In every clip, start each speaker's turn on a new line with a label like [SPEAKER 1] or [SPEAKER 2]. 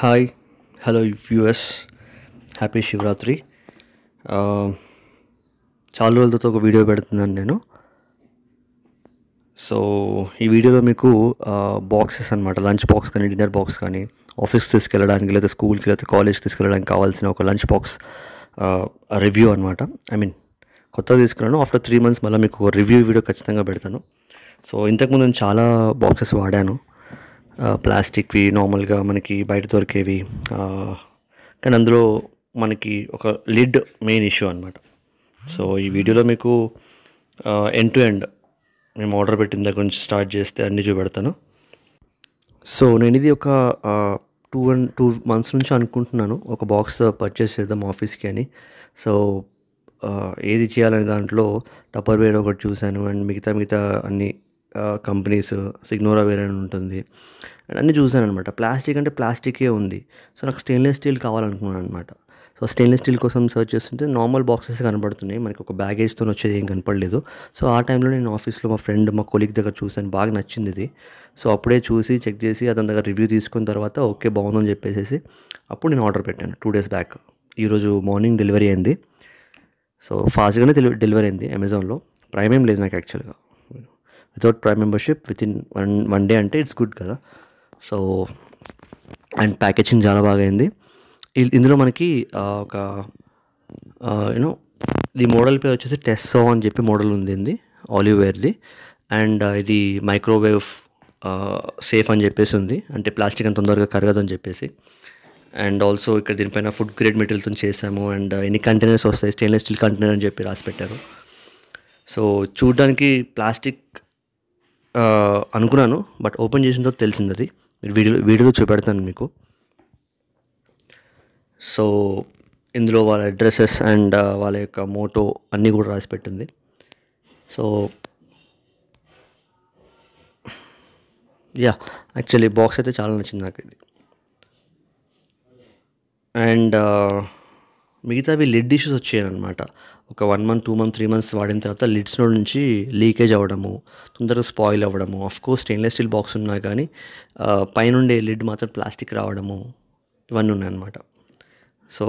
[SPEAKER 1] Hi hello వ్యూఎస్, happy Shivaratri. చాలా రోజులతో ఒక video పెడుతున్నాను నేను. సో ఈ వీడియోలో మీకు బాక్సెస్ అనమాట, లంచ్ బాక్స్ కానీ డిన్నర్ బాక్స్ కానీ ఆఫీస్కి తీసుకెళ్ళడానికి లేదా స్కూల్కి లేదా కాలేజ్కి తీసుకెళ్ళడానికి కావాల్సిన ఒక లంచ్ బాక్స్ రివ్యూ అనమాట. కొత్తగా తీసుకున్నాను. ఆఫ్టర్ 3 months మళ్ళీ మీకు ఒక రివ్యూ వీడియో ఖచ్చితంగా పెడతాను. సో ఇంతకుముందు నేను చాలా బాక్సెస్ వాడాను, ప్లాస్టిక్వి, నార్మల్గా మనకి బయట దొరికేవి. కానీ అందులో మనకి ఒక లిడ్ మెయిన్ ఇష్యూ అనమాట. సో ఈ వీడియోలో మీకు ఎండ్ టు ఎండ్ మేము ఆర్డర్ పెట్టిన దగ్గర నుంచి స్టార్ట్ చేస్తే అన్నీ చూపెడతాను. సో నేను ఇది ఒక 2 months నుంచి అనుకుంటున్నాను ఒక బాక్స్ పర్చేస్ చేద్దాం ఆఫీస్కి అని. సో ఏది చేయాలనే దాంట్లో టపర్వేర్ ఒకటి చూశాను, అండ్ మిగతా అన్ని కంపెనీస్, సిగ్నోరా వేరే ఉంటుంది, అండ్ అన్నీ చూశాను అనమాట. ప్లాస్టిక్ అంటే ప్లాస్టికే ఉంది. సో నాకు స్టెయిన్లెస్ స్టీల్ కావాలనుకున్నాను అనమాట. సో స్టెయిన్లెస్ స్టీల్ కోసం సర్చ్ చేస్తుంటే నార్మల్ బాక్సెస్ కనపడుతున్నాయి, మనకి ఒక బ్యాగేజ్తో వచ్చేది ఏం కనపడలేదు. సో ఆ టైంలో నేను ఆఫీస్లో మా కొలీగ్ దగ్గర చూశాను, బాగా నచ్చింది ఇది. సో అప్పుడే చూసి చెక్ చేసి అతని దగ్గర రివ్యూ తీసుకున్న తర్వాత ఓకే బాగుందని చెప్పేసి అప్పుడు నేను ఆర్డర్ పెట్టాను 2 days బ్యాక్. ఈరోజు మార్నింగ్ డెలివరీ అయింది. సో ఫాస్ట్గానే డెలివరీ అయింది అమెజాన్లో. ప్రైమ్ ఏం లేదు నాకు యాక్చువల్గా. Without prime membership with in one day అంటే ఇట్స్ గుడ్ కదా. సో అండ్ ప్యాకేజింగ్ చాలా బాగా అయింది. ఇందులో మనకి ఒక యూనో ఈ మోడల్ పేరు వచ్చేసి టెస్సో అని చెప్పి మోడల్ ఉంది, ఆలివ్ వేర్ది. అండ్ ఇది మైక్రోవేవ్ సేఫ్ అని చెప్పేసి ఉంది, అంటే ప్లాస్టిక్ అంత తొందరగా కరగదు అని చెప్పేసి. అండ్ ఆల్సో ఇక్కడ దీనిపైన ఫుడ్ గ్రేడ్ మెటీరియల్తో చేసాము, అండ్ ఎన్ని కంటైనర్స్ వస్తాయి, స్టెయిన్లెస్ స్టీల్ కంటైనర్ అని చెప్పి రాసి పెట్టారు. సో చూడడానికి ప్లాస్టిక్ అనుకున్నాను, బట్ ఓపెన్ చేసిన తర్వాత తెలిసింది అది. వీడియోలో చూపెడతాను మీకు. సో ఇందులో వాళ్ళ అడ్రసెస్ అండ్ వాళ్ళ యొక్క మోటో అన్నీ కూడా రాసి పెట్టింది. సో యాక్చువల్లీ బాక్స్ అయితే చాలా నచ్చింది నాకు ఇది. అండ్ మిగతావి లిడ్ ఇష్యూస్ వచ్చాయన్నమాట. ఒక 1 month, 2 months, 3 months వాడిన తర్వాత లిడ్స్లో నుంచి లీకేజ్ అవ్వడము, తొందరగా స్పాయిల్ అవ్వడము. ఆఫ్కోర్స్ స్టెయిన్లెస్ స్టీల్ బాక్స్ ఉన్నా కానీ పైనుండే లిడ్ మాత్రం ప్లాస్టిక్ రావడము, ఇవన్నీ ఉన్నాయన్నమాట. సో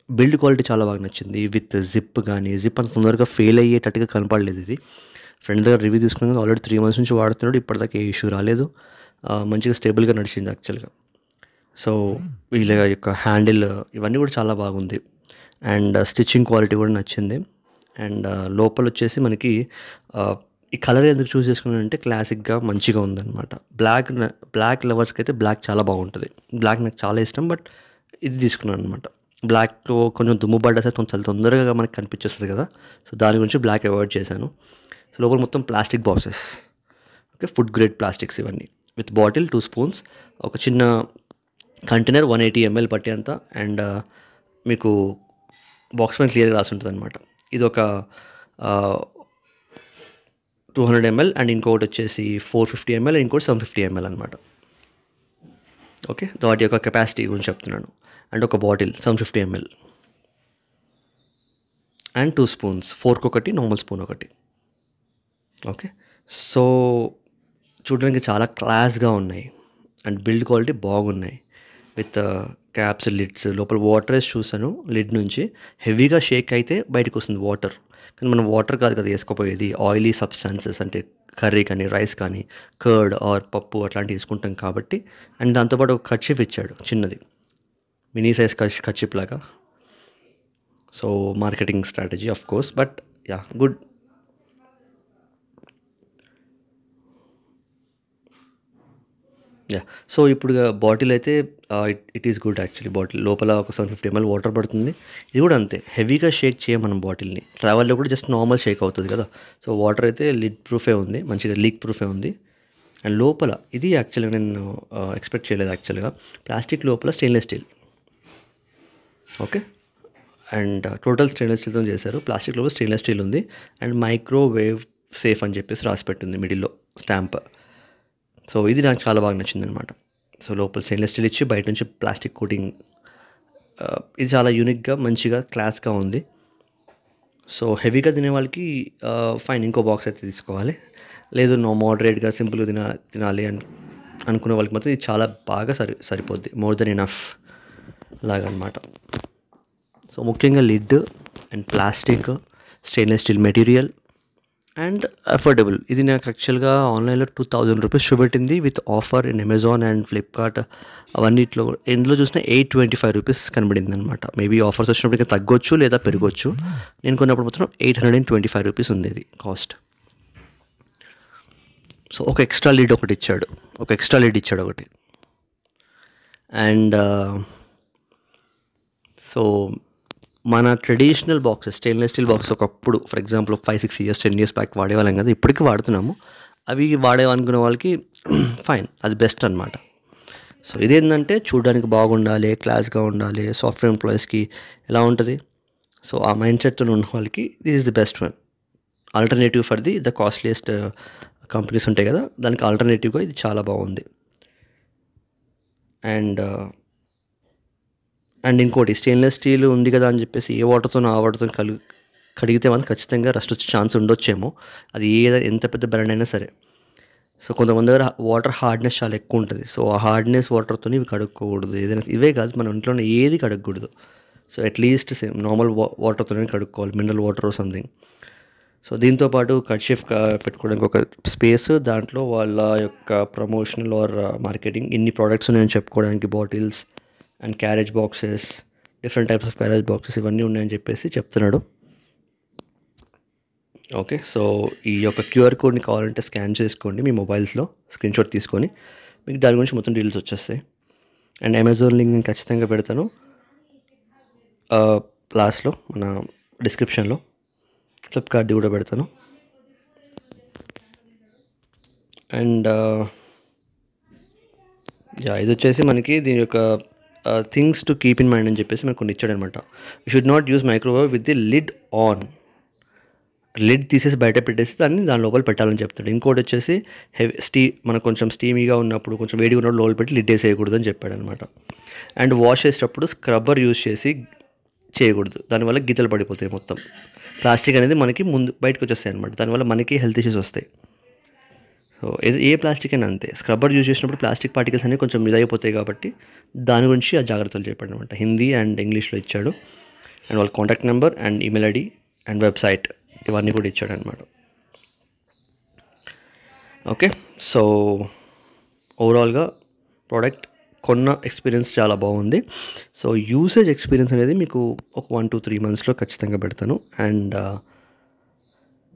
[SPEAKER 1] బిల్డ్ క్వాలిటీ చాలా బాగా నచ్చింది. విత్ జిప్ అంత తొందరగా ఫెయిల్ అయ్యేటట్టుగా కనపడలేదు. ఇది ఫ్రెండ్ దగ్గర రివ్యూ తీసుకున్నాను, ఆల్రెడీ 3 months నుంచి వాడుతున్నాడు, ఇప్పటిదాకా ఏ ఇష్యూ రాలేదు. మంచిగా స్టేబుల్గా నడిచింది యాక్చువల్గా. సో వీళ్ళ యొక్క హ్యాండిల్ ఇవన్నీ కూడా చాలా బాగుంది. అండ్ స్టిచ్చింగ్ క్వాలిటీ కూడా నచ్చింది. అండ్ లోపల వచ్చేసి మనకి ఈ కలర్ ఎందుకు చూస్ చేసుకున్నానంటే క్లాసిక్గా మంచిగా ఉందన్నమాట. బ్లాక్ లవర్స్కి అయితే బ్లాక్ చాలా బాగుంటుంది. బ్లాక్ నాకు చాలా ఇష్టం, బట్ ఇది తీసుకున్నాను అనమాట. బ్లాక్లో కొంచెం దుమ్ము పడ్డా సరే చాలా తొందరగా మనకి కనిపించేస్తుంది కదా. సో దాని గురించి బ్లాక్ అవాయిడ్ చేశాను. సో లోపల మొత్తం plastic boxes, okay, food grade plastics ఇవన్నీ, విత్ బాటిల్, 2 spoons, ఒక చిన్న కంటైనర్ 180 ml పట్టేంత. అండ్ మీకు బాక్స్ పైన క్లియర్గా రాసి ఉంటుంది అనమాట. ఇది ఒక 200 ml, అండ్ ఇంకొకటి వచ్చేసి 450 ml, ఇంకోటి 750 ml అనమాట. ఓకే, వాటి యొక్క కెపాసిటీ గురించి చెప్తున్నాను. అండ్ ఒక bottle 750 ml, and 2 spoons, fork ఒకటి, నార్మల్ స్పూన్ ఒకటి. ఓకే, సో చూడడానికి చాలా క్లాస్గా ఉన్నాయి, అండ్ బిల్డ్ క్వాలిటీ బాగున్నాయి. విత్ క్యాప్స్, లిడ్స్, లోపల వాటర్ వేసి చూసాను. లిడ్ నుంచి హెవీగా షేక్ అయితే బయటకు వస్తుంది వాటర్, కానీ మనం వాటర్ కాదు కదా వేసుకోపోయేది, ఆయిలీ సబ్స్టాన్సెస్, అంటే కర్రీ కానీ రైస్ కానీ కర్డ్ ఆర్ పప్పు అట్లాంటివి తీసుకుంటాం కాబట్టి. అండ్ దాంతోపాటు ఒక కర్చీఫ్ ఇచ్చాడు, చిన్నది మినీ సైజ్ కర్చీఫ్ లాగా. So marketing strategy of course, but good. So ఇప్పుడు బాటిల్ అయితే it is good actually. Bottle లోపల ఒక 750 ml వాటర్ పడుతుంది. ఇది కూడా అంతే, హెవీగా షేక్ చేయం మనం బాటిల్ని. ట్రావెల్లో కూడా జస్ట్ నార్మల్ షేక్ అవుతుంది కదా. సో వాటర్ అయితే లిడ్ ప్రూఫే ఉంది, మంచిగా లీక్ ప్రూఫే ఉంది. అండ్ లోపల ఇది యాక్చువల్గా నేను ఎక్స్పెక్ట్ చేయలేదు యాక్చువల్గా. ప్లాస్టిక్ లోపల stainless steel, okay, and total stainless స్టీల్తో చేశారు. ప్లాస్టిక్ లోపల స్టెయిన్లెస్ స్టీల్ ఉంది. అండ్ మైక్రోవేవ్ సేఫ్ అని చెప్పేసి రాసి పెట్టింది మిడిల్లో స్టాంప్. సో ఇది నాకు చాలా బాగా నచ్చింది అనమాట. సో లోపల స్టెయిన్లెస్ స్టీల్ ఇచ్చి బయట నుంచి ప్లాస్టిక్ కోటింగ్, ఇది చాలా యూనిక్గా మంచిగా క్లాస్గా ఉంది. సో హెవీగా తినే వాళ్ళకి ఫైన్, ఇంకో బాక్స్ అయితే తీసుకోవాలి. లేదు మోడరేట్గా సింపుల్గా తినాలి అని అనుకునే వాళ్ళకి మాత్రం ఇది చాలా బాగా సరిపోద్ది, మోర్ దెన్ ఎనఫ్ లాగా అనమాట. సో ముఖ్యంగా lid and plastic, stainless steel material and affordable. ఇది నాకు యాక్చువల్గా ఆన్లైన్లో 2000 రూపీస్ చూపెట్టింది with offer in Amazon and Flipkart అవన్నిట్లో. ఎందులో చూసినా 825 రూపీస్ కనబడింది అనమాట. మేబీ ఆఫర్స్ వచ్చినప్పుడు ఇంకా తగ్గొచ్చు లేదా పెరగొచ్చు. నేను కొన్నప్పుడు మాత్రం 825 రూపీస్ ఉంది ఇది కాస్ట్. సో ఒక ఎక్స్ట్రా లిడ్ ఇచ్చాడు ఒకటి. అండ్ సో మన traditional boxes, stainless steel box ఒకప్పుడు for example 5-6 years 10 years back వాడేవాళ్ళం కదా, ఇప్పటికీ వాడుతున్నాము. అవి వాడేవనుకునే వాళ్ళకి ఫైన్, అది బెస్ట్ అనమాట. సో ఇదేంటంటే చూడడానికి బాగుండాలి, క్లాస్గా ఉండాలి, సాఫ్ట్వేర్ ఎంప్లాయీస్కి ఎలా ఉంటుంది, సో ఆ మైండ్ సెట్తో ఉన్న వాళ్ళకి this is the best one. Alternative for the costliest companies ఉంటాయి కదా, దానికి ఆల్టర్నేటివ్గా ఇది చాలా బాగుంది. అండ్ ఇంకోటి, స్టెయిన్లెస్ స్టీల్ ఉంది కదా అని చెప్పేసి ఏ వాటర్తో ఆ వాటర్తో కడిగితే మాత్రం ఖచ్చితంగా రస్ట్ వచ్చే ఛాన్స్ ఉండొచ్చేమో, అది ఎంత పెద్ద బ్రాండ్ అయినా సరే. సో కొంతమంది దగ్గర వాటర్ హార్డ్నెస్ చాలా ఎక్కువ ఉంటుంది. సో ఆ హార్డ్నెస్ వాటర్తో ఇవి కడుక్కోకూడదు. ఏదైనా ఇవే కాదు, మన ఇంట్లోనే ఏది కడగకూడదు. సో అట్లీస్ట్ నార్మల్ వాటర్తోనే కడుక్కోవాలి, మినరల్ వాటర్ సంథింగ్. సో దీంతోపాటు కర్చీఫ్ పెట్టుకోవడానికి ఒక స్పేస్, దాంట్లో వాళ్ళ యొక్క ప్రమోషనల్ ఆర్ మార్కెటింగ్ ఇన్ని ప్రోడక్ట్స్ నేను చెప్పుకోవడానికి bottles and carriage boxes, different types of carriage boxes ఇవన్నీ ఉన్నాయని చెప్పేసి చెప్తున్నాడు. ఓకే, సో ఈ యొక్క క్యూఆర్ కోడ్ని కావాలంటే స్కాన్ చేసుకోండి మీ మొబైల్స్లో, స్క్రీన్ షాట్ తీసుకొని, మీకు దాని గురించి మొత్తం డీటెయిల్స్ వచ్చేస్తాయి. అండ్ అమెజాన్ లింక్ నేను ఖచ్చితంగా పెడతాను లాస్ట్లో మన డిస్క్రిప్షన్లో, ఫ్లిప్కార్ట్ది కూడా పెడతాను. అండ్ ఇది వచ్చేసి మనకి దీని యొక్క things to keep in mind అని చెప్పేసి మనకు కొన్ని ఇచ్చాడనమాట. You should not use microwave with the lid on. Lid తీసేసి బయట పెట్టేసి దాని లోపల పెట్టాలని చెప్తాడు. ఇంకోటి వచ్చేసి మనకు కొంచెం స్టీమీగా ఉన్నప్పుడు, కొంచెం వేడిగా ఉన్నప్పుడు లోపల పెట్టి లిడ్ వేసేయకూడదు అని చెప్పాడు అనమాట. అండ్ వాష్ చేసేటప్పుడు స్క్రబ్బర్ యూజ్ చేసి చేయకూడదు, దానివల్ల గీతలు పడిపోతాయి మొత్తం. ప్లాస్టిక్ అనేది మనకి ముందు బయటకు వచ్చేస్తాయి అనమాట, దానివల్ల మనకి హెల్త్ ఇష్యూస్ వస్తాయి. సో ఏ ప్లాస్టిక్ అయినా అంతే, స్క్రబ్బర్ యూజ్ చేసినప్పుడు ప్లాస్టిక్ పార్టికల్స్ అనేవి కొంచెం ఇదైపోతాయి కాబట్టి దాని గురించి ఆ జాగ్రత్తలు చెప్పాడు అనమాట. హిందీ అండ్ ఇంగ్లీష్లో ఇచ్చాడు. అండ్ వాళ్ళ contact number and email ID and website ఇవన్నీ కూడా ఇచ్చాడు అనమాట. ఓకే, సో ఓవరాల్గా ప్రోడక్ట్ కొన్న ఎక్స్పీరియన్స్ చాలా బాగుంది. సో యూసేజ్ ఎక్స్పీరియన్స్ అనేది మీకు ఒక 1-3 మంత్స్లో ఖచ్చితంగా పెడతాను. అండ్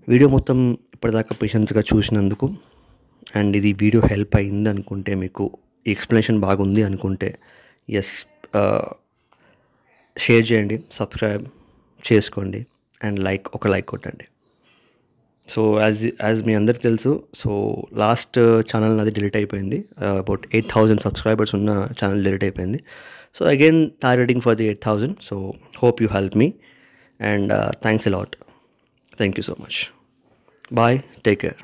[SPEAKER 1] వీడియో మొత్తం ఇప్పటిదాకా పేషెన్స్గా చూసినందుకు, అండ్ ఇది వీడియో హెల్ప్ అయింది అనుకుంటే, మీకు ఈ ఎక్స్ప్లెనేషన్ బాగుంది అనుకుంటే షేర్ చేయండి, సబ్స్క్రైబ్ చేసుకోండి అండ్ ఒక లైక్ కొట్టండి. సో యాజ్ మీ అందరికి తెలుసు, సో లాస్ట్ ఛానల్ నాది డిలీట్ అయిపోయింది. అబౌట్ 8,000 సబ్స్క్రైబర్స్ ఉన్న ఛానల్ డిలీట్ అయిపోయింది. So again targeting for the 8,000. So hope you help me and thanks a lot. Thank you so much. Bye, take care.